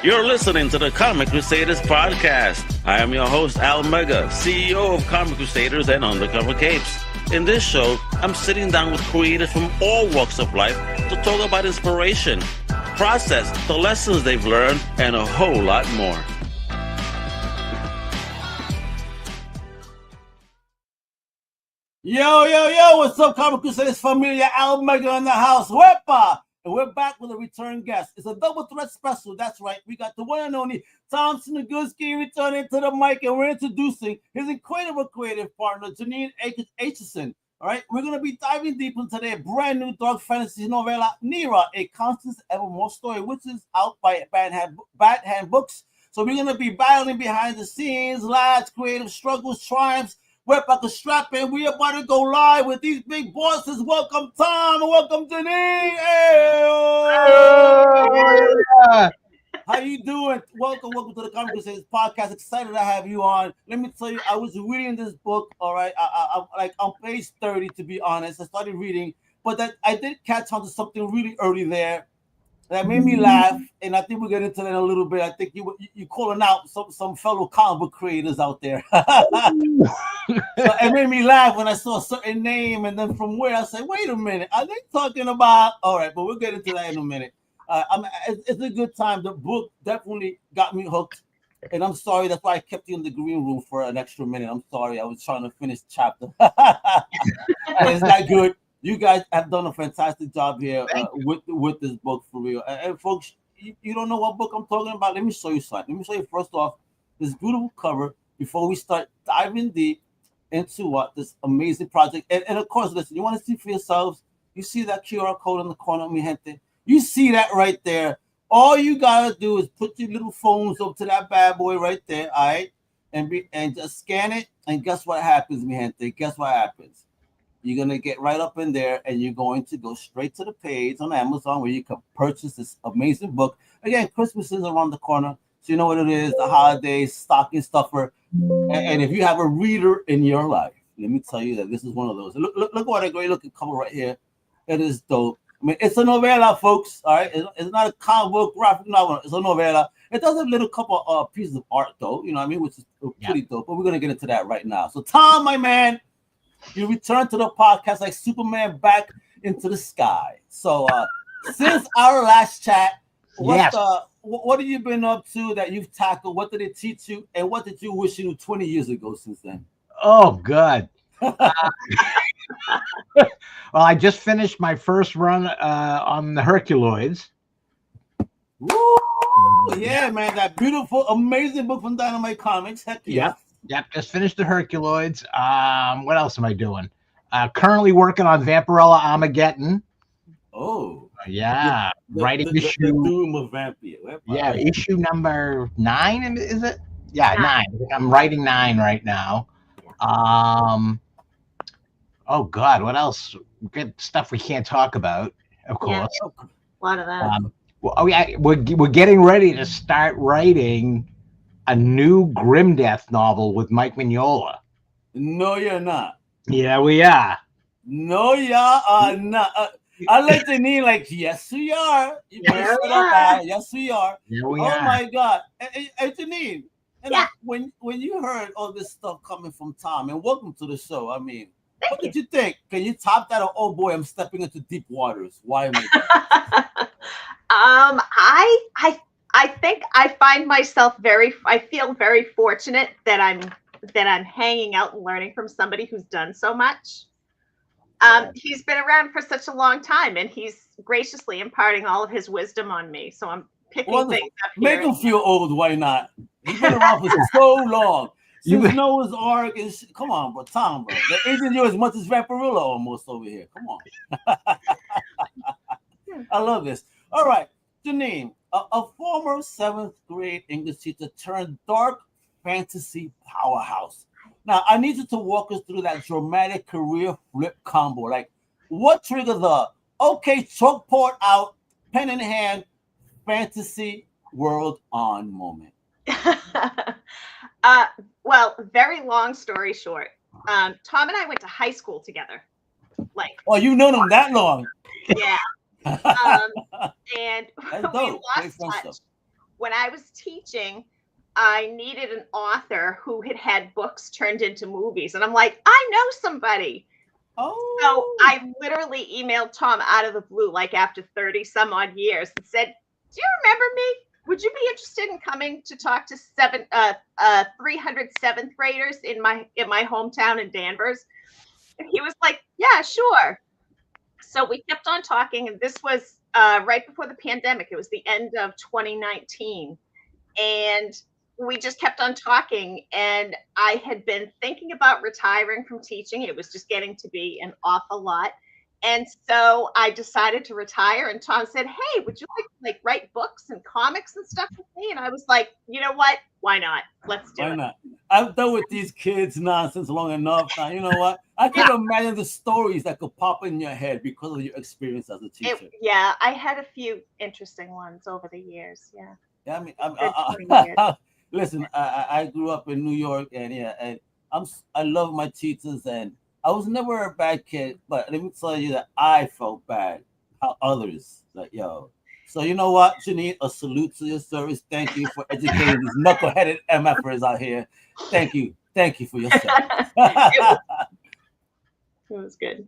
You're listening to the Comic Crusaders podcast. I am your host, Al Mega, CEO of Comic Crusaders and Undercover Capes. In this show, I'm sitting down with creators from all walks of life to talk about inspiration, process, the lessons they've learned, and a whole lot more. Yo, what's up, Comic Crusaders familia? Al Mega in the house, WEPA! And we're back with a return guest. It's a double threat special. That's right. We got the one and only Tom Sniegoski returning to the mic, and we're introducing his incredible creative partner, Jeannine Acheson. All right, we're going to be diving deep into their brand new dark fantasy novella, Nira, a Constance Evermore Story, which is out by Bad Hand Books. So we're going to be battling behind the scenes, lives, creative struggles, triumphs. We're about to strap in. We're about to go live with these big bosses. Welcome, Tom, and welcome, Jeannine. Hey. How you doing? Welcome to the Comic Crusaders podcast. Excited to have you on. Let me tell you, I was reading this book. All right, I'm like on page 30, to be honest. I started reading, but that I did catch on to something really early there that made me laugh, and I think we'll get into that in a little bit. I think you calling out some fellow comic book creators out there. So it made me laugh when I saw a certain name, and then from where I said, wait a minute, are they talking about? All right, but we'll get into that in a minute. It's a good time. The book definitely got me hooked, and I'm sorry. That's why I kept you in the green room for an extra minute. I'm sorry. I was trying to finish the chapter. It's not good. You guys have done a fantastic job here with this book, for real. And folks, you don't know what book I'm talking about? Let me show you something. Let me show you first off this beautiful cover before we start diving deep into this amazing project. And of course, listen, you want to see for yourselves. You see that QR code in the corner, mi gente? You see that right there. All you gotta do is put your little phones up to that bad boy right there, all right? And just scan it. And guess what happens, mi gente? Guess what happens? You're going to get right up in there, and you're going to go straight to the page on Amazon where you can purchase this amazing book. Again, Christmas is around the corner, so you know what it is, the holidays, stocking stuffer. And if you have a reader in your life, let me tell you that this is one of those. Look what a great-looking cover right here. It is dope. I mean, it's a novella, folks, all right? It's not a comic book graphic novel. It's a novella. It does have a little couple of pieces of art, though, you know what I mean, which is pretty dope. But we're going to get into that right now. So, Tom, my man, you return to the podcast like Superman back into the sky. So since our last chat, what have you been up to that you've tackled? What did it teach you? And what did you wish you knew 20 years ago since then? Oh, God. Well, I just finished my first run on the Herculoids. Woo! Yeah, man. That beautiful, amazing book from Dynamite Comics. Heck yeah. Yep, just finished the Herculoids. What else am I doing? Currently working on Vampirella Armageddon. Oh, yeah, writing issue. The Doom of Vampire. Yeah, issue number 9, is it? Yeah, 9. I'm writing 9 right now. Oh God, what else? Good stuff we can't talk about, of course. Yeah, a lot of that. We're getting ready to start writing a new Grim Death novel with Mike Mignola. No, you're not. Yeah, we are. No, y'all not. I like the name like, yes, we are. Yes, we are. Yes, we are. Yeah, we are. Oh, my God. Hey, Jeannine, and when you heard all this stuff coming from Tom, and welcome to the show, I mean, what did you think? Can you top that? Or, oh, boy, I'm stepping into deep waters. Why am I I think I find myself I feel very fortunate that I'm hanging out and learning from somebody who's done so much. He's been around for such a long time, and he's graciously imparting all of his wisdom on me. So I'm picking things up here. Make him feel old. Why not? He's been around for so long. Since Noah's Ark, and come on, bro, Tom, bro. The agent you as much as Vampirella almost over here. Come on. I love this. All right, Jeannine, a former 7th grade English teacher turned dark fantasy powerhouse. Now, I need you to walk us through that dramatic career flip combo. Like, what triggered the, okay, chalkboard out, pen in hand, fantasy world on moment? Well, very long story short, Tom and I went to high school together. Like, oh, you've known him that long? Yeah. And we lost touch when I was teaching, I needed an author who had books turned into movies. And I'm like, I know somebody. Oh. So I literally emailed Tom out of the blue, like after 30 some odd years, and said, do you remember me? Would you be interested in coming to talk to 300 seventh graders in my hometown in Danvers? And he was like, yeah, sure. So we kept on talking, and this was right before the pandemic. It was the end of 2019. And we just kept on talking, and I had been thinking about retiring from teaching. It was just getting to be an awful lot. And so I decided to retire, and Tom said, hey, would you like write books and comics and stuff with me? And I was like, you know what? Why not? Let's do it. Why not? I've done with these kids nonsense long enough now. You know what? I can imagine the stories that could pop in your head because of your experience as a teacher. I had a few interesting ones over the years. Yeah. Yeah, listen, I grew up in New York, and I love my teachers, and I was never a bad kid, but let me tell you that I felt bad how others So you know what, Jeannine, a salute to your service. Thank you for educating these knuckleheaded MFers out here. Thank you for your service. It was good.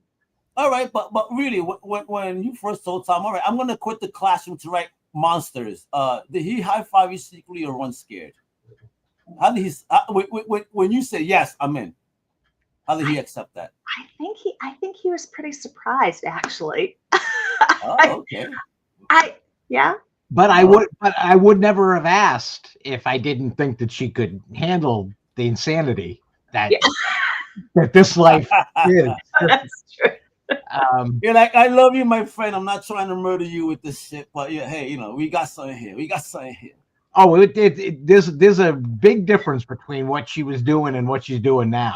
All right, but really, when you first told Tom, all right, I'm gonna quit the classroom to write monsters. Did he high five you secretly or run scared? How did he? When you said yes, I'm in. How did he accept that? I think he was pretty surprised, actually. Oh, okay. But I would never have asked if I didn't think that she could handle the insanity that this life is. That's true. You're like, I love you, my friend. I'm not trying to murder you with this shit, but hey, we got something here. Oh, there's a big difference between what she was doing and what she's doing now.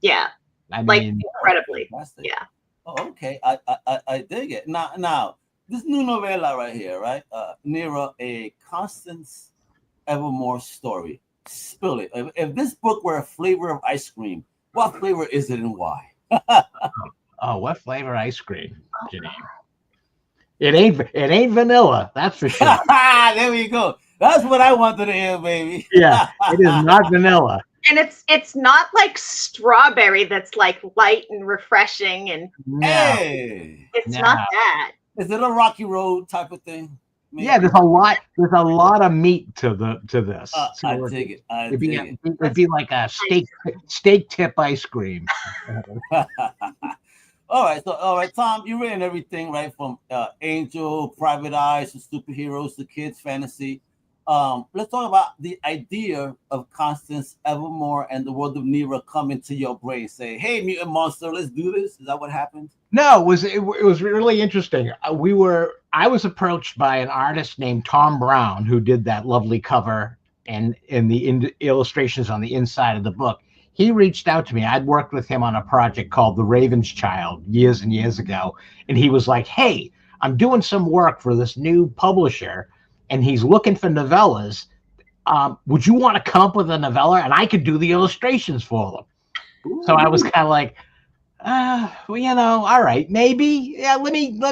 Yeah. I mean, incredibly. Yeah. Oh, okay. I dig it. Now, this new novella right here, right? Nira, a Constance Evermore Story. Spill it. If this book were a flavor of ice cream, what flavor is it and why? Oh, what flavor ice cream, Jeannine? It ain't vanilla, that's for sure. There we go. That's what I wanted to hear, baby. Yeah, it is not vanilla. And it's not like strawberry that's like light and refreshing, and it's not that. Is it a Rocky Road type of thing? Maybe? Yeah, there's a lot of meat to this. I dig it. It'd be like a steak tip ice cream. All right, Tom, you've written everything, right? From Angel, Private Eyes, to superheroes, to kids fantasy. Let's talk about the idea of Constance Evermore and the world of Nira coming to your brain. Say, hey, mutant monster, let's do this. Is that what happened? No, it was really interesting. I was approached by an artist named Tom Brown, who did that lovely cover and the illustrations on the inside of the book. He reached out to me. I'd worked with him on a project called The Raven's Child years and years ago. And he was like, hey, I'm doing some work for this new publisher, and he's looking for novellas. Would you want to come up with a novella? And I could do the illustrations for them. Ooh. So I was kind of like, all right, maybe. Yeah, let me put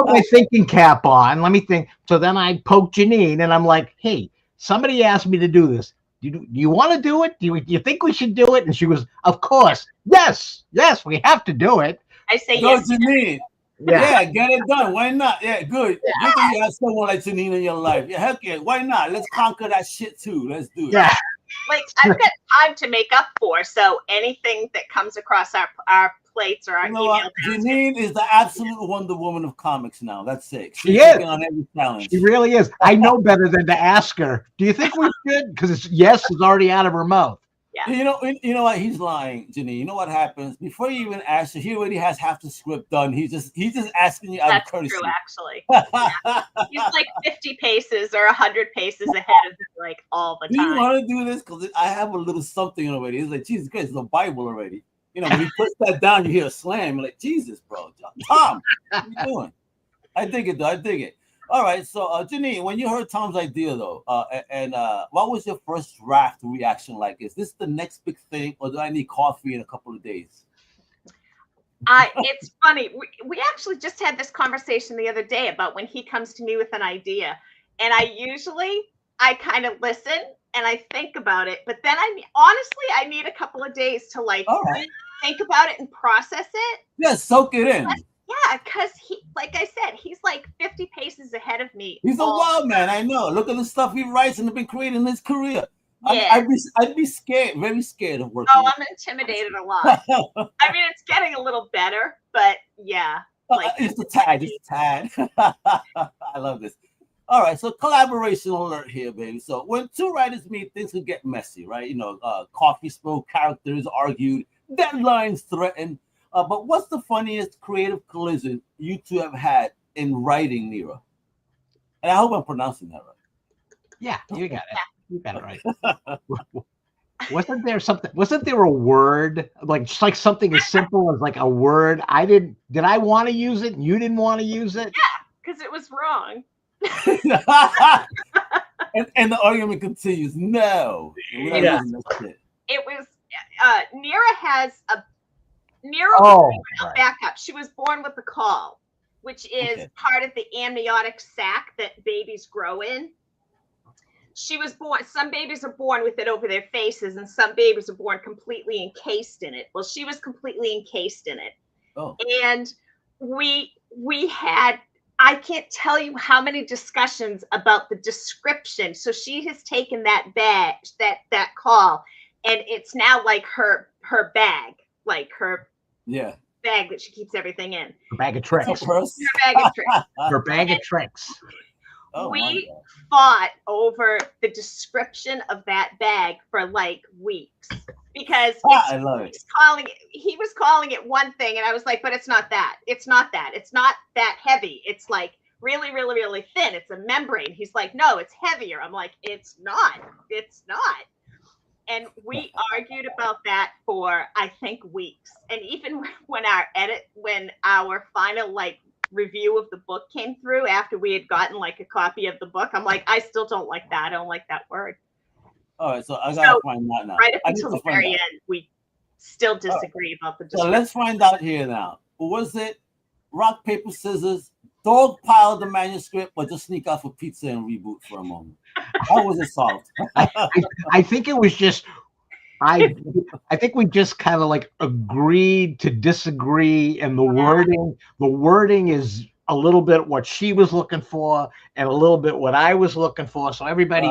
my thinking cap on. Let me think. So then I poked Jeannine, and I'm like, hey, somebody asked me to do this. Do you want to do it? Do you think we should do it? And she was, of course, yes, we have to do it. I say go, yes. Jeannine. Yeah, get it done. Why not? Yeah, good. Yeah. Good that you have someone like Jeannine in your life. Yeah, heck yeah. Why not? Let's conquer that shit too. Let's do it. Yeah. Like, I've got time to make up for, so anything that comes across our plates or our email. Jeannine is the absolute Wonder Woman of comics now. That's it. She is on every challenge. She really is. I know better than to ask her, do you think we should? Because yes is already out of her mouth. Yeah. You know what? He's lying, Jeannine. You know what happens? Before you even ask her, he already has half the script done. He's just asking you out of courtesy. That's true, actually. He's like 50 paces or 100 paces ahead of me, like all the time. Do you want to do this? Because I have a little something already. It's like, Jesus Christ, it's a Bible already. When he puts that down, you hear a slam. You're like, Jesus, bro. Tom, what are you doing? I dig it, though. I dig it. All right, so Jeannine, when you heard Tom's idea, though, and what was your first draft reaction like? Is this the next big thing, or do I need coffee in a couple of days? It's funny. We actually just had this conversation the other day about when he comes to me with an idea, and I kind of listen and I think about it, but then I need a couple of days to like think about it and process it. Yeah, soak it in. Yeah, because like I said, he's like 50 paces ahead of me. He's a wild man, I know. Look at the stuff he writes and has been creating in his career. Yeah. I'd be scared, very scared of working. Oh, I'm intimidated a lot. I mean, it's getting a little better, but yeah. Like it's a tad. I love this. All right, so collaboration alert here, baby. So when two writers meet, things can get messy, right? You know, coffee spilled, characters argued, deadlines threatened. But what's the funniest creative collision you two have had in writing, Nira? And I hope I'm pronouncing that right. Yeah, you got it. You got it right. Wasn't there a word just like something as simple as like a word? Did I want to use it and you didn't want to use it? Yeah, because it was wrong. and the argument continues. No. It was Nira was a backup. She was born with a caul, which is part of the amniotic sac that babies grow in. She was born, some babies are born with it over their faces, and some babies are born completely encased in it. Well, she was completely encased in it. Oh. And we had, I can't tell you how many discussions about the description. So she has taken that bag, that caul, and it's now like her bag, like her bag that she keeps everything in. Her bag of tricks. Her bag of tricks. Her bag of tricks. Oh, we fought over the description of that bag for like weeks because I love it. He was calling it one thing, and I was like, but it's not that. It's not that. It's not that heavy. It's like really, really, really thin. It's a membrane. He's like, no, it's heavier. I'm like, it's not. It's not. And we argued about that for, I think, weeks. And even when our final review of the book came through after we had gotten a copy of the book, I'm like, I still don't like that. I don't like that word. All right, so I gotta find that now. Right up until the very end, we still disagree about the description. So let's find out here now. Was it rock, paper, scissors, dog pile the manuscript, or just sneak out for pizza and reboot for a moment? How was it solved? I think it was just I think we just kind of agreed to disagree, and the wording is a little bit what she was looking for and a little bit what I was looking for. So everybody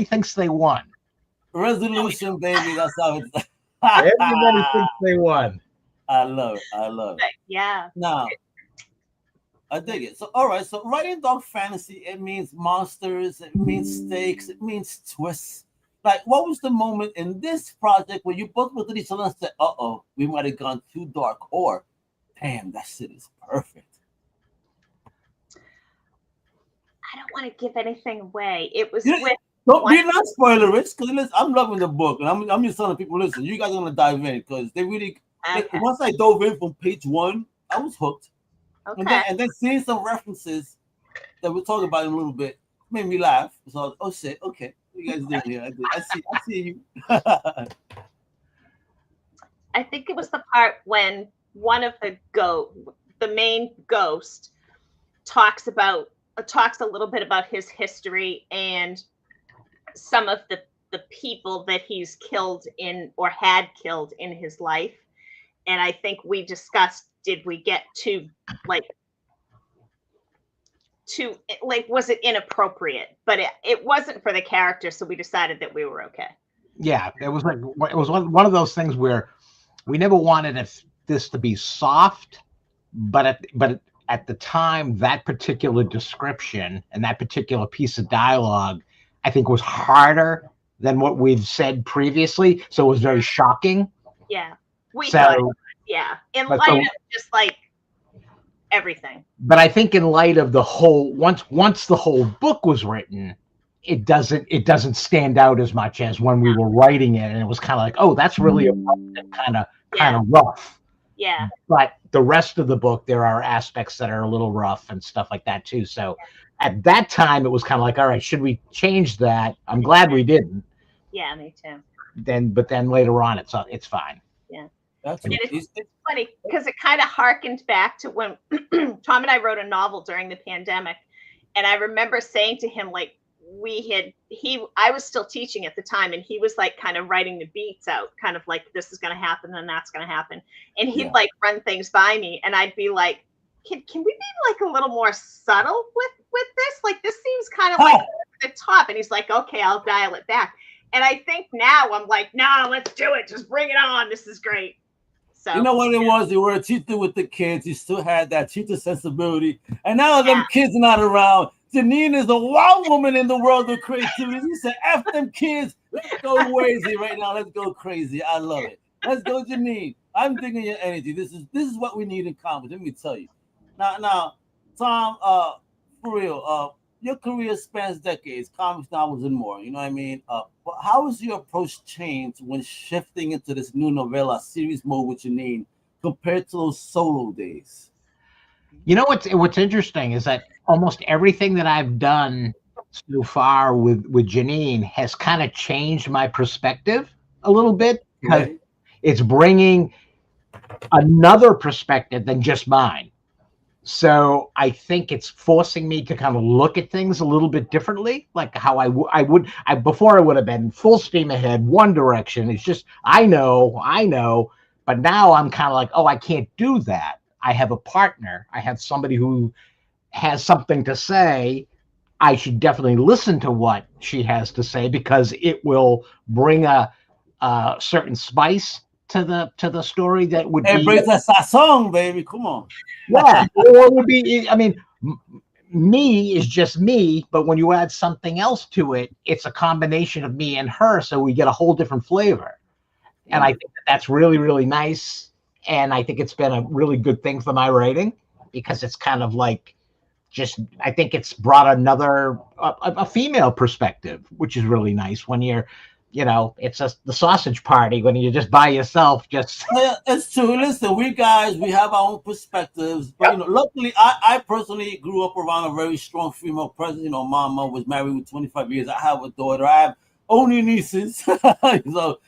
thinks they won. Resolution, baby. That's how it's. Everybody thinks they won. I love it. Yeah. Now, I dig it. So, all right. So, writing dark fantasy, it means monsters, it means stakes, it means twists. What was the moment in this project where you both looked at each other and said, "Uh-oh, we might have gone too dark," or, "Damn, that shit is perfect"? I don't want to give anything away. It was Don't be not spoilerish, because I'm loving the book, and I'm just telling people, listen, you guys are gonna dive in because they really. Once I dove in from page 1, I was hooked. Okay. And then seeing some references that we'll talk about in a little bit made me laugh. So, oh shit, okay, what you guys doing here? I see you. I think it was the part when one of the main ghost talks a little bit about his history and some of the people that he's killed in or had killed in his life. And I think we discussed, did we get was it inappropriate? But it wasn't for the character, so we decided that we were okay. Yeah, it was one of those things where we never wanted this to be soft, but at the time, that particular description and that particular piece of dialogue, I think, was harder than what we've said previously. So it was very shocking. Yeah. In light of just everything. But I think in light of the whole, once the whole book was written, it doesn't stand out as much as when we were writing it, and it was kind of oh, that's really kind of rough. Yeah. But the rest of the book, there are aspects that are a little rough and stuff like that too. So at that time, it was kind of all right, should we change that? I'm glad we didn't. Yeah, me too. But then later on, it's fine. That's And what it's funny because it kind of harkened back to when Tom and I wrote a novel during the pandemic. And I remember saying to him, like, I was still teaching at the time, and he was like kind of writing the beats out, kind of like this is going to happen and that's going to happen. And he'd like run things by me, and I'd be like, can we be like a little more subtle with this? Like, this seems kind of like over the top. And he's like, okay, I'll dial it back. And I think now I'm like, no, let's do it. Just bring it on. This is great. So you know what it was? You were a teacher with the kids. You still had that teacher sensibility. And now them kids are not around. Jeannine is the wild woman in the world of creativity. You said, F them kids. Let's go crazy right now. Let's go crazy. I love it. Let's go, Jeannine. I'm digging your energy. This is what we need in comics. Let me tell you. Now, Tom, for real, your career spans decades, comics, novels, and more. You know what I mean? But how has your approach changed when shifting into this new novella series mode with Jeannine compared to those solo days? You know what's interesting is that almost everything that I've done so far with Jeannine has kind of changed my perspective a little bit, because it's bringing another perspective than just mine. So I think it's forcing me to kind of look at things a little bit differently, like how I would before I would have been full steam ahead, one direction. It's just I know, but now I'm kind of like, oh, I can't do that. I have a partner. I have somebody who has something to say. I should definitely listen to what she has to say, because it will bring a certain spice to the story that would be. Brings a song, baby. Come on. Yeah, or it would be. I mean, me is just me, but when you add something else to it, it's a combination of me and her, so we get a whole different flavor. And I think that's really, really nice. And I think it's been a really good thing for my writing, because it's kind of like I think it's brought a female perspective, which is really nice when you're, it's just the sausage party when you're just by yourself. It's true. Listen, we have our own perspectives, but luckily, I personally grew up around a very strong female presence. Mama was married with 25 years. I have a daughter. I have only nieces, so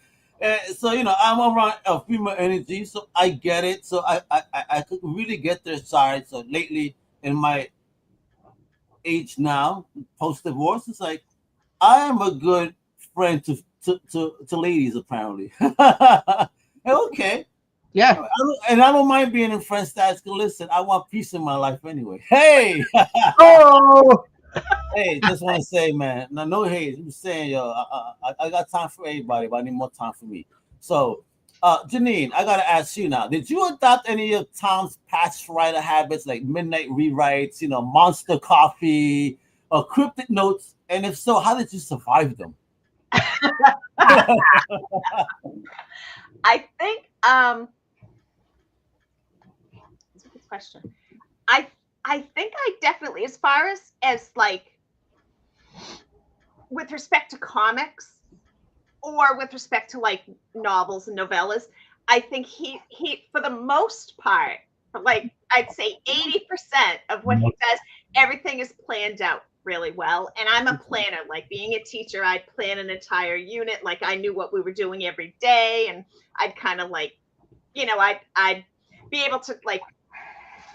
I'm around a female energy, so I get it. So I could really get their side. So lately, in my age now, post divorce, it's like I am a good friend to ladies, apparently. Okay. Yeah. And I don't mind being in friend status. Listen, I want peace in my life anyway. Hey. Oh. Hey, just want to say, man, no hate. I'm saying, yo, I got time for everybody, but I need more time for me. So, Jeannine, I gotta ask you now: did you adopt any of Tom's past writer habits, like midnight rewrites, monster coffee, or cryptic notes? And if so, how did you survive them? I think that's a good question. I think I definitely, as far as like with respect to comics or with respect to like novels and novellas, I think he for the most part, like I'd say 80% of what he does, everything is planned out really well. And I'm a planner. Like being a teacher, I'd plan an entire unit. Like I knew what we were doing every day, and I'd kind of like, I'd be able to like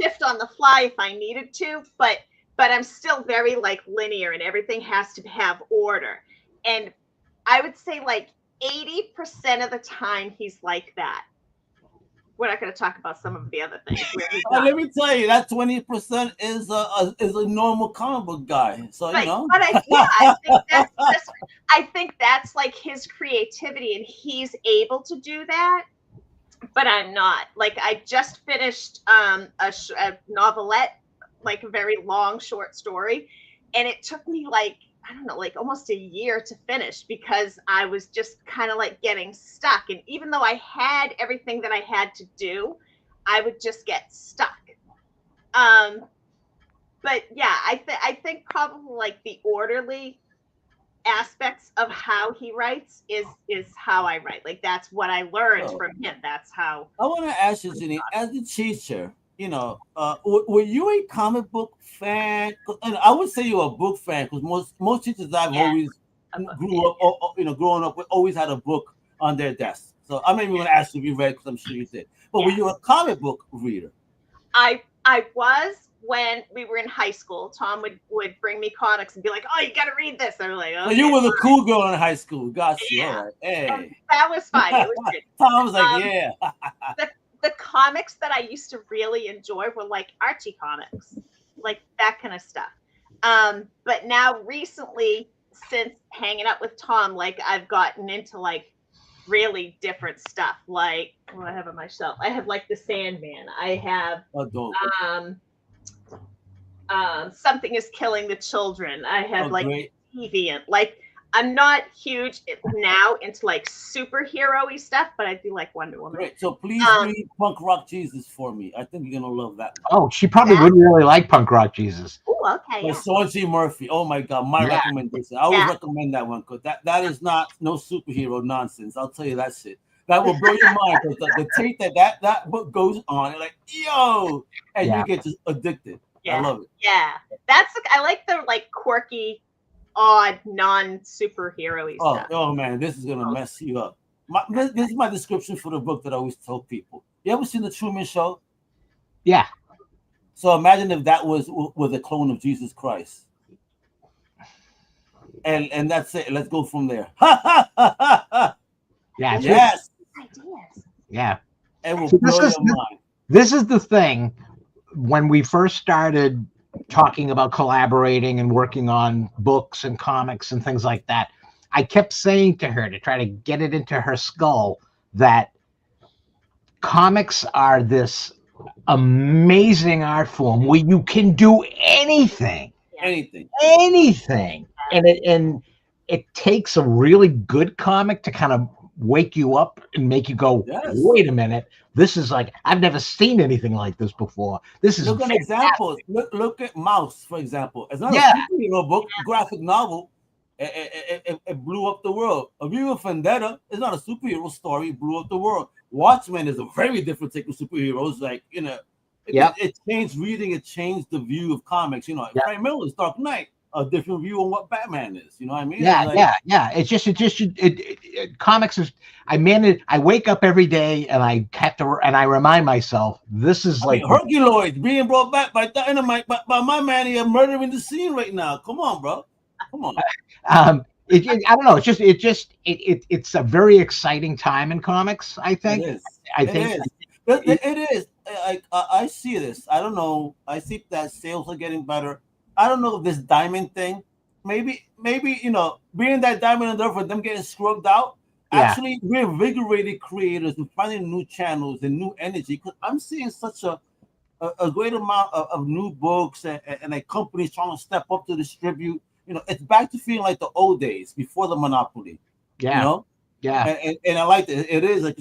shift on the fly if I needed to, but I'm still very like linear, and everything has to have order. And I would say like 80% of the time he's like that. We're not going to talk about some of the other things. Let me tell you, that 20% is a normal comic book guy. So right. But I think that's like his creativity, and he's able to do that. But I'm not. Like I just finished a novelette, like a very long short story, and it took me like, I don't know, like almost a year to finish, because I was just kind of like getting stuck. And even though I had everything that I had to do, I would just get stuck. But yeah, I think probably like the orderly aspects of how he writes is how I write. Like that's what I learned from him. That's how. I want to ask you, Jeannine, as a teacher, were you a comic book fan? And I would say you're a book fan, because most teachers I've always grew up, growing up, always had a book on their desk. So I'm not even going to ask you if you read because I'm sure you did. But were you a comic book reader? I was when we were in high school. Tom would bring me comics and be like, "Oh, you got to read this." I was like, "Okay." So you were the cool girl in high school. Got you. Yeah. All right. Hey. And that was fine. It was good. Tom was like, yeah. The comics that I used to really enjoy were like Archie comics, like that kind of stuff. But now recently, since hanging out with Tom, like I've gotten into like really different stuff. Like what do I have on my shelf? I have like the Sandman. I have Something is Killing the Children. I have like Deviant. Like I'm not huge now into like superhero-y stuff, but I do like Wonder Woman. Great. So please read Punk Rock Jesus for me. I think you're gonna love that one. Oh, she probably would really like Punk Rock Jesus. Oh, okay. By Sauncy Murphy. Oh my God, my recommendation. I always recommend that one because that is not no superhero nonsense. I'll tell you that shit. That will blow your mind because the tape that book goes on, and like yo, and you get just addicted. Yeah. I love it. Yeah, I like the like quirky, odd, non-superhero-y stuff. Oh man, this is gonna mess you up. This is my description for the book that I always tell people. You ever seen the Truman Show? Yeah. So imagine if that was a clone of Jesus Christ. And that's it. Let's go from there. Yeah. Yes. Yeah. It will blow your mind. This is the thing. When we first started talking about collaborating and working on books and comics and things like that, I kept saying to her to try to get it into her skull that comics are this amazing art form where you can do anything. And it takes a really good comic to kind of wake you up and make you go, wait a minute, this is like, I've never seen anything like this before. This is look at examples. Look at Mouse, for example. It's not a superhero book, graphic novel. It blew up the world. A View of Vendetta is not a superhero story. It blew up the world. Watchmen is a very different take of superheroes. Like, you know, it changed reading. It changed the view of comics. You know, Frank Miller's Dark Knight, a different view on what Batman is. You know what I mean? Yeah. It's just comics is. I wake up every day and I remind myself this is Herculoid being brought back by Dynamite by my man here murdering the scene right now. Come on, bro. Come on. I don't know. It's a very exciting time in comics. I think. It is. I see this. I don't know. I see that sales are getting better. I don't know if this diamond thing, maybe you know, being that diamond in there for them getting scrubbed out, actually reinvigorated creators and finding new channels and new energy. Because I'm seeing such a great amount of new books and like companies trying to step up to distribute. You know, it's back to feeling like the old days before the monopoly. Yeah. You know? Yeah. And I like it. It is like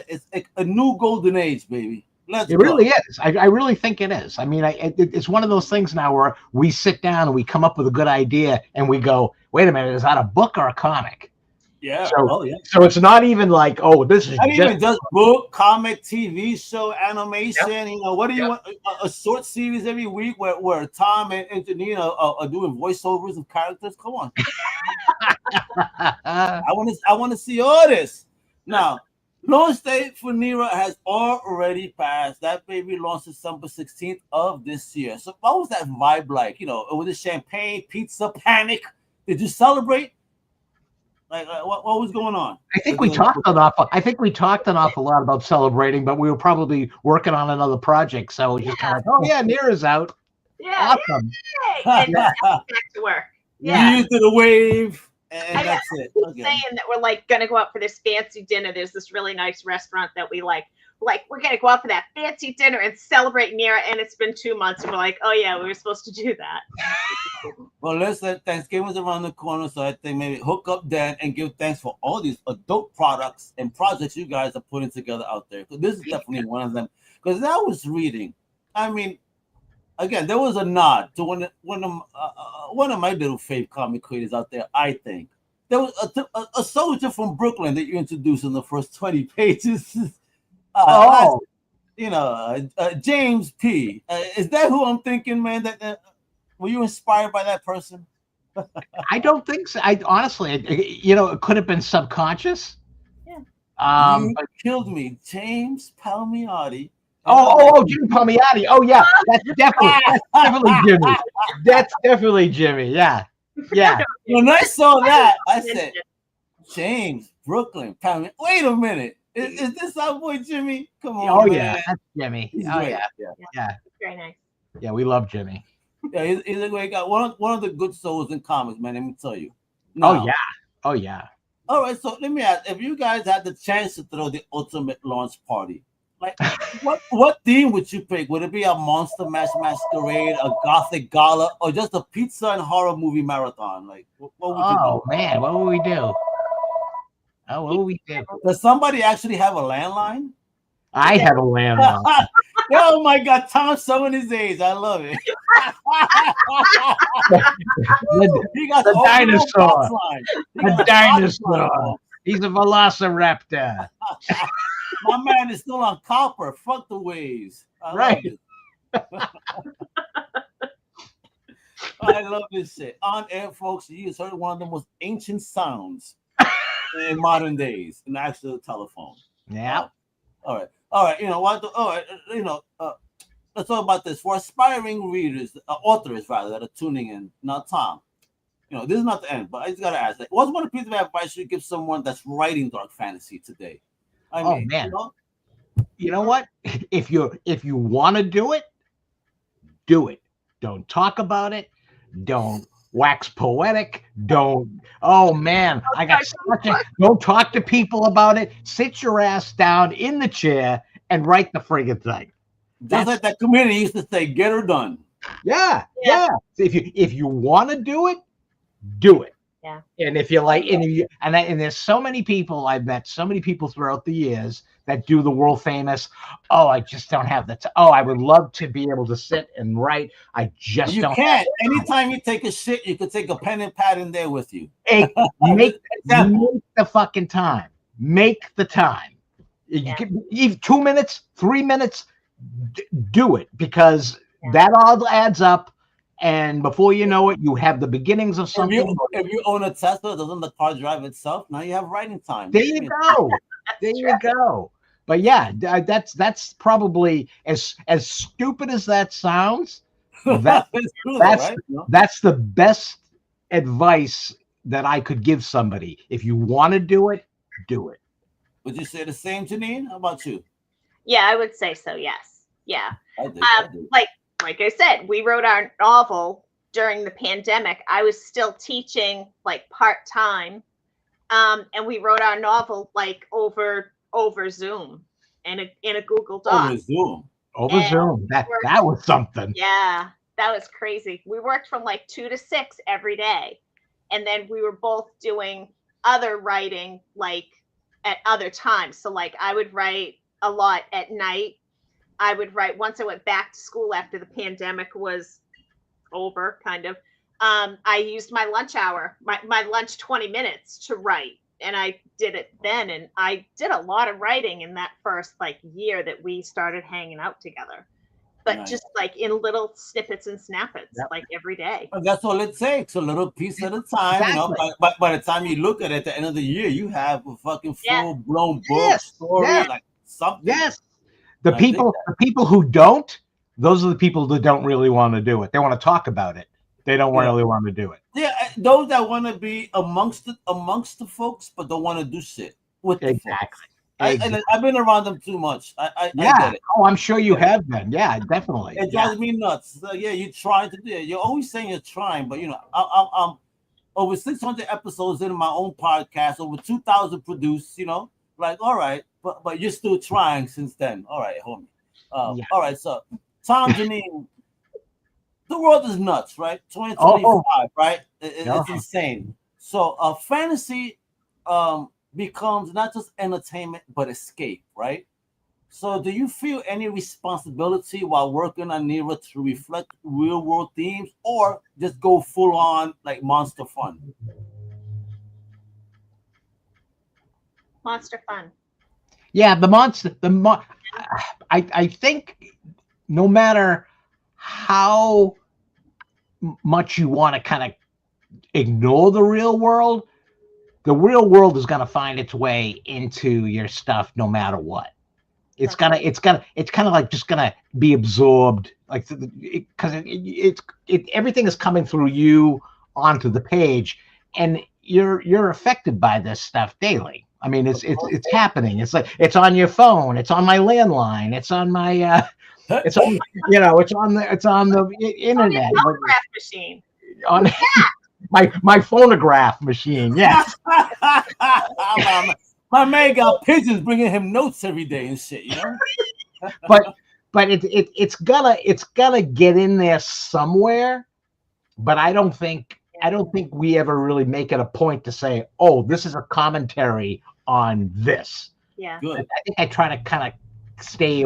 it's like a new golden age, baby. It really is. I really think it is. I mean, it's one of those things now where we sit down and we come up with a good idea and we go, wait a minute, is that a book or a comic? Yeah. So it's not even like, oh, this is even just book, comic, TV show, animation. Yep. You know, what do you want? A short series every week where Tom and Jeannine are doing voiceovers of characters. Come on. I want to see all this. Now, launch date for Nira has already passed. That baby launched December 16th of this year. So what was that vibe like? You know, was it champagne, pizza, panic? Did you celebrate? Like what was going on? I think we talked an awful lot about celebrating, but we were probably working on another project, so it was just kind of like, oh yeah, Nira's out. Yeah, awesome. And back to work. Yeah, you did a wave, and that's it. Okay. Saying that we're like gonna go out for this fancy dinner. There's this really nice restaurant that we like. Like we're gonna go out for that fancy dinner and celebrate Nira, and it's been 2 months, and we're like, oh yeah, we were supposed to do that. Well, listen, Thanksgiving's around the corner, so I think maybe hook up Dan and give thanks for all these adult products and projects you guys are putting together out there. Because this is definitely one of them. Because I was reading, I mean, again, there was a nod to one of my little fave comic creators out there. I think there was a soldier from Brooklyn that you introduced in the first 20 pages. James P. Is that who I'm thinking, man? That were you inspired by that person? I don't think so. I honestly, it could have been subconscious. Yeah. You But killed me, James Palmiotti. Jimmy Palmiotti. Oh yeah, that's definitely Jimmy. That's definitely Jimmy. Yeah. When I saw that, I said, James, Brooklyn, Palmiotti. Wait a minute. Is this our boy Jimmy? Come on, Oh man. yeah, that's Jimmy. He's Oh great. yeah. Very nice. Yeah, we love Jimmy. Yeah, he's a great guy. One of the good souls in comics, man. Let me tell you. Now, Oh yeah. all right, so let me ask: if you guys had the chance to throw the ultimate launch party, like what theme would you pick? Would it be a Monster Mash Masquerade, a Gothic Gala, or just a pizza and horror movie marathon? Like, what would you do? Oh man, what would we do? Does somebody actually have a landline? I have a landline. Oh my God, Tom showing his age. I love it. He got the dinosaur. The dinosaur. He's a velociraptor. My man is still on copper. Fuck the waves. I love this shit. On air, folks, you just heard one of the most ancient sounds in modern days, an actual telephone. Yeah. All right. You know what? Let's talk about this for aspiring readers, authors rather, that are tuning in. Now, Tom, this is not the end, but I just gotta ask: what's one piece of advice you give someone that's writing dark fantasy today? Man, you know what? If you want to do it, do it. Don't talk about it. Don't wax poetic. Don't. Oh man, don't talk to people about it. Sit your ass down in the chair and write the friggin' thing. Just like that community used to say, "Get her done." Yeah. If you want to do it, do it. Yeah. And if you like, and there's so many people, I've met so many people throughout the years that do the world famous. Oh, I just don't have the. I would love to be able to sit and write. I just you don't. Can't. Anytime you take a shit, you could take a pen and pad in there with you. Make the fucking time. Make the time. You can, even 2 minutes, 3 minutes. Do it, because that all adds up. And before you know it, you have the beginnings of something. If you own a Tesla, doesn't the car drive itself? Now you have writing time. There you go. You go. But yeah, that's probably as stupid as that sounds. That's the best advice that I could give somebody. If you want to do it, do it. Would you say the same, Jeannine? How about you? Yeah, I would say so. Yes. Yeah. I do. Like I said, we wrote our novel during the pandemic. I was still teaching part-time. And we wrote our novel over Zoom and in a Google Doc. Over Zoom. That was something. Yeah, that was crazy. We worked from 2 to 6 every day. And then we were both doing other writing at other times. So I would write a lot at night. I would write once I went back to school after the pandemic was over, kind of. I used my lunch hour, my lunch 20 minutes to write. And I did it then. And I did a lot of writing in that first year that we started hanging out together. But just in little snippets and snappets, every day. Well, that's all it takes, a little piece at a time. Exactly. By the time you look at it at the end of the year, you have a fucking full-blown book, story, something. Yes. The people who don't, those are the people that don't really want to do it. They want to talk about it. They don't really want to do it. Yeah, those that want to be amongst the folks, but don't want to do shit with the folks. And I've been around them too much. I get it. Oh, I'm sure you have been. Yeah, definitely. It drives me nuts. So, you're trying to do it. You're always saying you're trying, but I'm over 600 episodes in my own podcast, over 2,000 produced. All right, but you're still trying since then. All right, homie. All right, so Tom, Jeannine, the world is nuts, right? 2025, right? It's insane. So fantasy becomes not just entertainment, but escape, right? So do you feel any responsibility while working on Nira to reflect real world themes, or just go full on monster fun? Monster fun. Yeah, I think no matter how much you want to kind of ignore the real world, the real world is gonna find its way into your stuff no matter what. It's kind of like just gonna be absorbed, like because everything is coming through you onto the page, and you're affected by this stuff daily. I mean, it's happening. It's like it's on your phone. It's on my landline. It's on my it's on it's on the internet. On your phonograph machine. On my phonograph machine. Yes. My man got pigeons bringing him notes every day and shit, you know. but it's gonna get in there somewhere. But I don't think we ever really make it a point to say, oh, this is a commentary on this. Yeah. Good. I think I try to kind of stay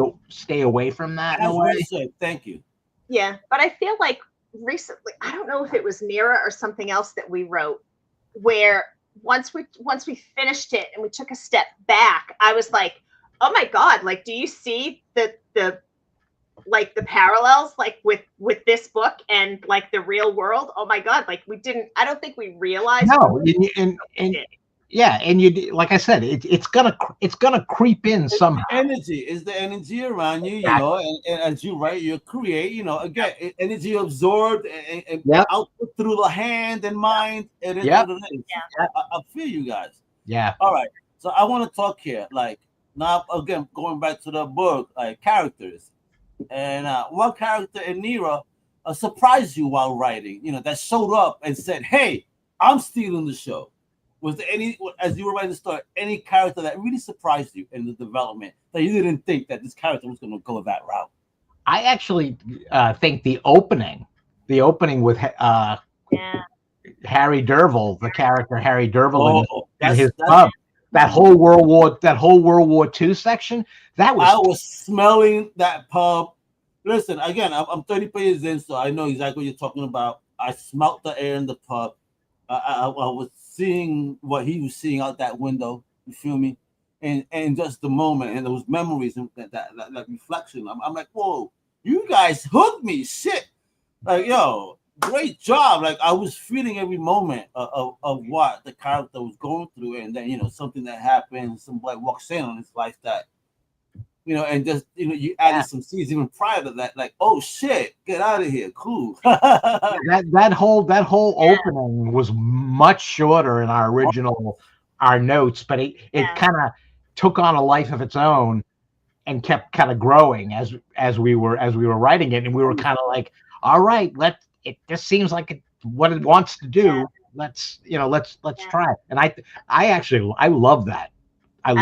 away from that. That's well said. Thank you. Yeah, but I feel like recently, I don't know if it was Nira or something else that we wrote, where once we finished it and we took a step back, I was like, oh my God, like, do you see the parallels like with this book and like the real world? Oh my God, like I don't think we realized. No, and you, like I said, it's gonna creep in somehow. Energy is the energy around you, you know, and as you write, you create, you know, again, energy absorbed and output through the hand and mind. It is what it is. Yeah. I feel you guys. Yeah. All right. So I want to talk here, like now again, going back to the book, like characters, and what character in Nira surprised you while writing? You know, that showed up and said, "Hey, I'm stealing the show." Was there any, as you were writing the story, any character that really surprised you in the development that you didn't think that this character was going to go that route? I actually think the opening with Harry Derville, the character Harry Derville in his pub, that whole World War II section, I was smelling that pub. Listen, again, I'm 30 pages in, so I know exactly what you're talking about. I smelt the air in the pub. I was seeing what he was seeing out that window. You feel me? And just the moment and those memories and that reflection. I'm like, whoa, you guys hooked me. Shit. Like, yo, great job. Like, I was feeling every moment of what the character was going through, and then, you know, something that happened, somebody walks in on his life that, you know, and just, you know, you added some scenes even prior to that, like, oh shit, get out of here, cool. that whole opening was much shorter in our notes, but it kind of took on a life of its own and kept kind of growing as we were writing it, and we were kind of like, all right, this seems like what it wants to do. Let's try it. And I love that. I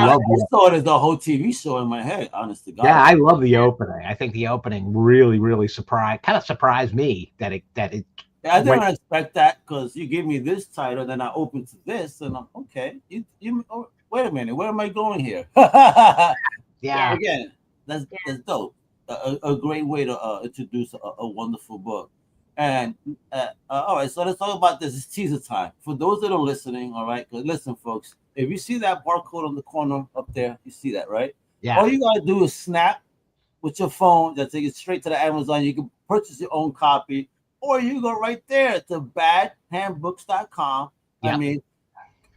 saw it as the whole TV show in my head, honest to God. Yeah, I love the opening. I think the opening really surprised me that it. I didn't expect that, because you give me this title, then I open to this, and I'm okay. Wait a minute, where am I going here? Yeah. Again, that's dope. A great way to introduce a wonderful book. And all right, so let's talk about this. It's teaser time for those that are listening. All right, listen, folks. If you see that barcode on the corner up there, you see that, right? Yeah. All you gotta do is snap with your phone. That take it straight to the Amazon. You can purchase your own copy, or you go right there to badhandbooks.com. Yep. I mean,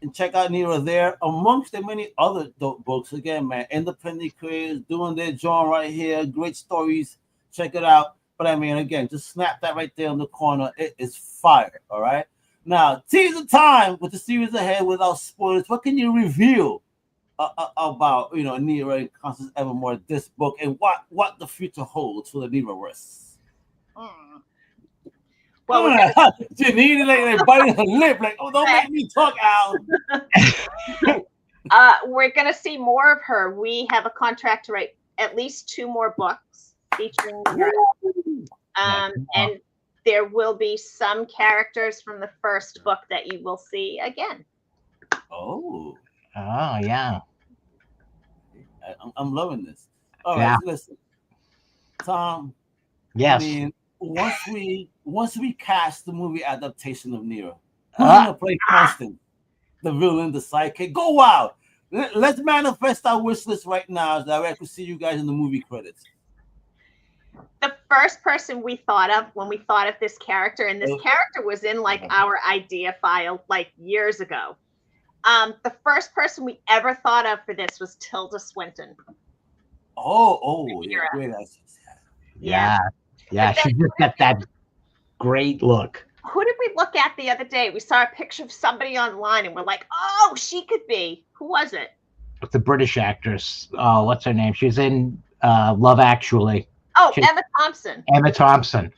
and check out Nira there, amongst the many other dope books. Again, man, independent creators doing their job right here. Great stories. Check it out. But I mean, again, just snap that right there in the corner. It is fire. All right. Now, teaser time with the series ahead without spoilers. What can you reveal about, you know, Nira and Constance Evermore, this book, and what the future holds for the Niraverse? Well, Jeannine like biting her lip, like, oh, don't make me talk, Al. We're gonna see more of her. We have a contract to write at least 2 more books featuring her. And there will be some characters from the first book that you will see again. Oh yeah. I'm loving this. All right, listen, Tom. Yes. I mean, once we cast the movie adaptation of Nira, who's gonna play Constance, the villain, the sidekick? Go wild. Let's manifest our wish list right now, so I can see you guys in the movie credits. The first person we thought of when we thought of this character, and this character was in like our idea file like years ago, The first person we ever thought of for this was Tilda Swinton. Yeah, great. Yeah. She just got that great look. Who did we look at the other day? We saw a picture of somebody online, and we're like, "Oh, she could be." Who was it? The British actress. Oh, what's her name? She's in Love Actually. Oh, Emma Thompson. Emma Thompson.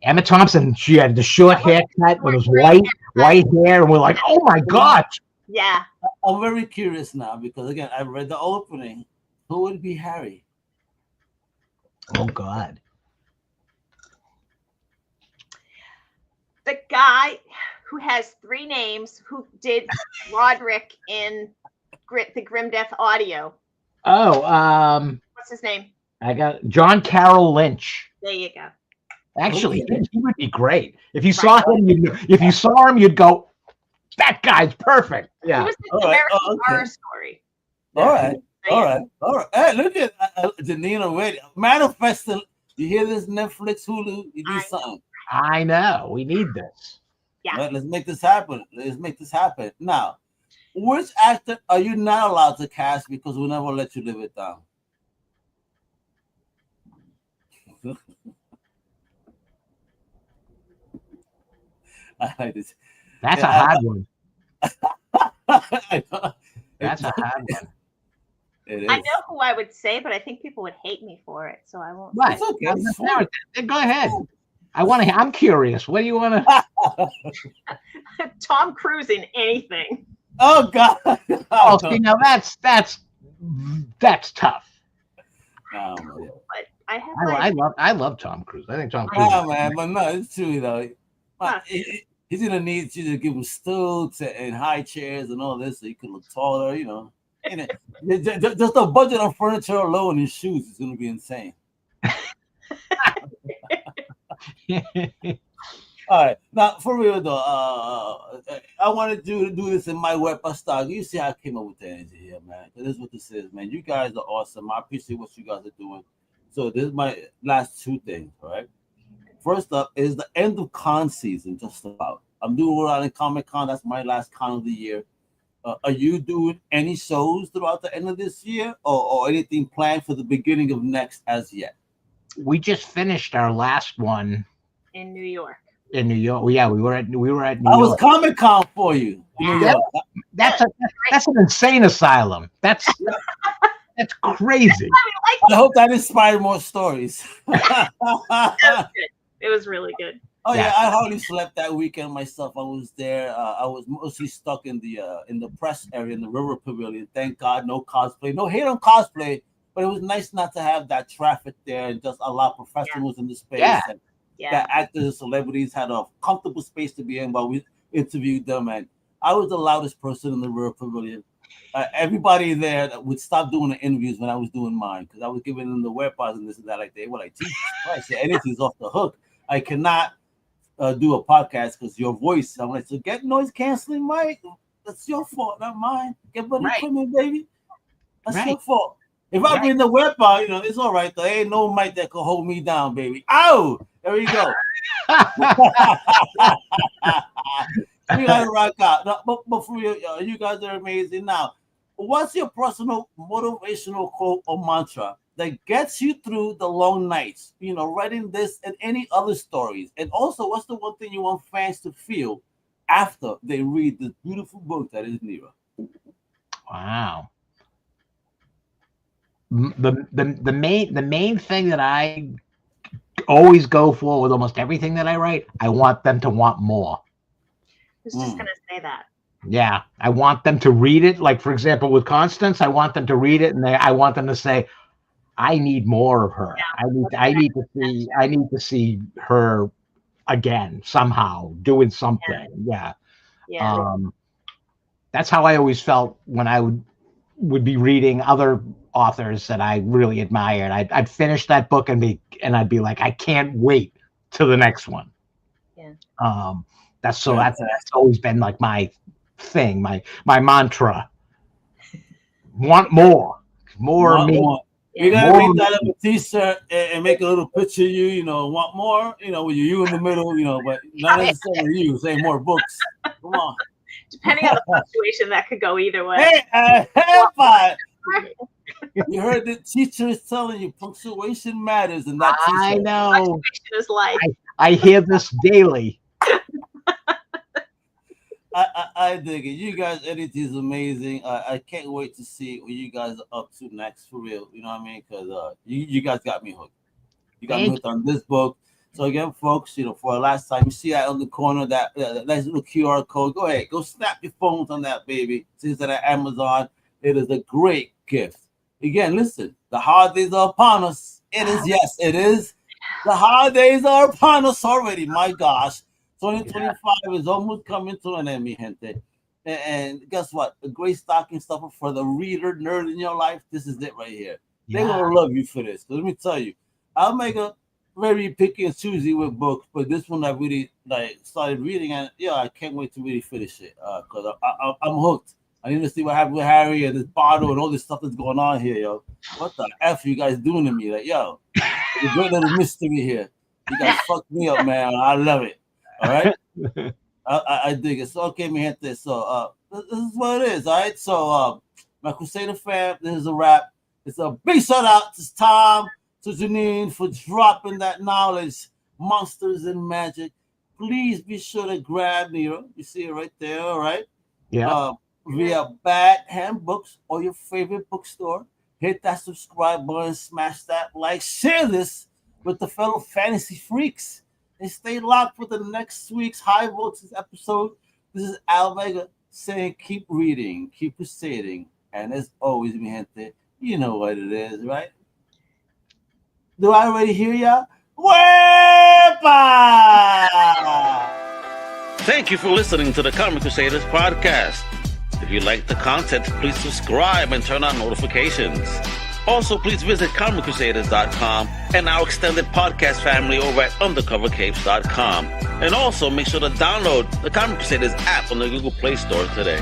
Emma Thompson. She had the short haircut with his white hair, and we're like, "Oh my gosh!" Yeah. I'm very curious now because again, I read the opening. Who would be Harry? Oh God. The guy who has 3 names, who did Roderick in the Grim Death audio. Oh, What's his name? I got John Carroll Lynch. There you go. Actually, he would be great. If you saw him, you'd go, "That guy's perfect." Yeah. He was in American Horror Story. All right. Hey, look at Jeannine already manifesting. You hear this, Netflix, Hulu? You do something. I know. We need this. Yeah. Right, let's make this happen. Now, which actor are you not allowed to cast because we'll never let you live it down? I like this. That's a hard one. That's a hard one. I know who I would say, but I think people would hate me for it, so I won't. Right. Okay. Go ahead. I'm curious. What do you want to? Tom Cruise in anything. Oh God. Oh, see, now that's tough. But I love Tom Cruise. I think Tom Cruise. Oh man, but no, it's true though. He's gonna need you to give him stools and high chairs and all this so he can look taller, you know. And just the budget on furniture alone and shoes is gonna be insane. All right, now for real though, I wanted to do this in my WEPA style. You see how I came up with the energy here, man. This is what this is, man. You guys are awesome. I appreciate what you guys are doing. So this is my last 2 things, all right? First up is the end of con season, just about. I'm doing a lot in Comic-Con. That's my last con of the year. Are you doing any shows throughout the end of this year or anything planned for the beginning of next as yet? We just finished our last one in New York. Yeah, we were at New York. I was Comic-Con for you. Yeah. That's an insane asylum. That's crazy. I hope that inspired more stories. That was good. It was really good. Oh yeah, I hardly slept that weekend myself. I was there. I was mostly stuck in the press area in the River Pavilion. Thank God, no cosplay. No hate on cosplay, but it was nice not to have that traffic there and just allow professionals in the space. Yeah. And that actors and celebrities had a comfortable space to be in while we interviewed them. And I was the loudest person in the River Pavilion. Everybody there would stop doing the interviews when I was doing mine because I was giving them the WEPAs and this and that. Like they were like, Jesus Christ, your editing's off the hook. I cannot do a podcast because your voice. I'm like, so get noise canceling mic. That's your fault, not mine. Get better equipment, baby. That's your fault. If I bring the WEPA, you know, it's all right. There ain't no mic that can hold me down, baby. Ow! There we go. We gotta rock out. No, but for real, you guys are amazing. Now, what's your personal motivational quote or mantra that gets you through the long nights, you know, writing this and any other stories? And also, what's the one thing you want fans to feel after they read this beautiful book that is Nira? Wow. The main thing that I always go for with almost everything that I write, I want them to want more. I was just gonna say that. Yeah, I want them to read it. Like, for example, with Constance, I want them to read it, and I want them to say, "I need more of her. Yeah. I need to see her again somehow doing something." Yeah. That's how I always felt when I would be reading other authors that I really admired. I'd finish that book and I'd be like, I can't wait till the next one. Yeah. That's always been like my thing, my mantra. Want more of me. More. You gotta make that up a t-shirt and make a little picture of you, want more, with you in the middle, but not necessarily you, say more books. Come on. Depending on the punctuation, that could go either way. Hey, but you heard the teacher is telling you punctuation matters, and that I know. Punctuation is life. I hear this daily. I dig it. You guys' editing is amazing. I can't wait to see what you guys are up to next for real. You know what I mean? Because you guys got me hooked. You got me hooked on this book. So again, folks, for the last time, you see that on the corner, that nice little QR code. Go ahead, go snap your phones on that, baby. Since that at Amazon, it is a great gift. Again, listen, the holidays are upon us. It is, yes, it is. The holidays are upon us already. My gosh. 2025 is almost coming to an end, mi gente. And guess what? A great stocking stuffer for the reader nerd in your life. This is it right here. They're gonna love you for this. Let me tell you, I'll make a very picky and choosy with books, but this one I really started reading, and I can't wait to really finish it because I'm hooked. I need to see what happened with Harry and this bottle and all this stuff that's going on here, yo. What the F you guys doing to me? Like, yo, the great little mystery here. You guys fucked me up, man. I love it. All right, I dig it. So okay, mi gente. So this is what it is. All right. So my Crusader fam, this is a wrap. It's a big shout out to Tom, to Jeannine for dropping that knowledge, monsters and magic. Please be sure to grab Nira. You see it right there. All right. Yeah. Via Bad Hand Books or your favorite bookstore. Hit that subscribe button, smash that like, share this with the fellow fantasy freaks. And stay locked for the next week's High Voltage episode. This is Al Vega saying keep reading, keep crusading. And as always, mi gente, you know what it is, right? Do I already hear ya? WEPA! Thank you for listening to the Comic Crusaders podcast. If you like the content, please subscribe and turn on notifications. Also, please visit comiccrusaders.com and our extended podcast family over at undercovercapes.com. And also, make sure to download the Comic Crusaders app on the Google Play Store today.